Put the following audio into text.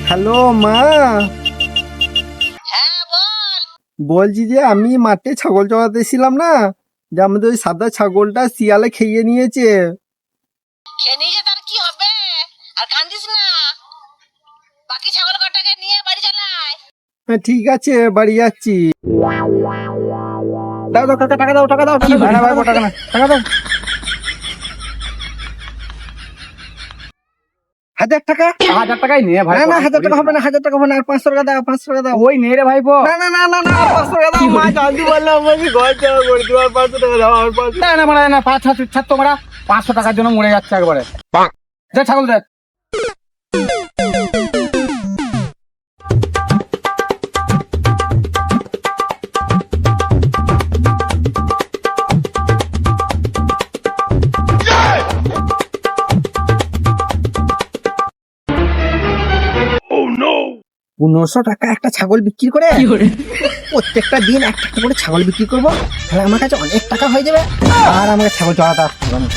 Hello মা, হ্যাঁ বল। বলছি যে আমি মাঠে ছাগল চড়াতে ছিলাম না, যে আমাদের ওই সাদা ছাগলটা শিয়ালে খেয়ে নিয়েছে। খেয়ে নিয়ে তার কি হবে? আর কান্দিস না, বাকি ছাগল কটাকে নিয়ে বাড়ি চালায়। হ্যাঁ ঠিক আছে, বাড়ি যাচ্ছি। দাও দাও কাকা, টাকা দাও, টাকা দাও, টাকা দাও। না ভাই, টাকা না, টাকা দাও। 1000 টাকা? 1000 টাকাই নে ভাই। না না, 1000 টাকা হবে না, 1000 টাকা হবে না, আর 500 টাকা দাও, 500 টাকা দাও। ওই নে রে ভাইপো। না না না না না, আর 500 টাকা দাও। মা জানতে পারলাম আমাকে ঘর চাওয়া করে দিও, আর 500 টাকা দাও, আর 500। না না মারা না, 500 তোমরা 500 টাকার জন্য মরে যাচ্ছে একবারে। যা ছাগল দেখ। পনেরোশো টাকা একটা ছাগল বিক্রি করে প্রত্যেকটা দিন একটা করে ছাগল বিক্রি করবো, তাহলে আমার কাছে অনেক টাকা হয়ে যাবে, আর আমাকে ছাগল চড়াতে আসতে হবে না।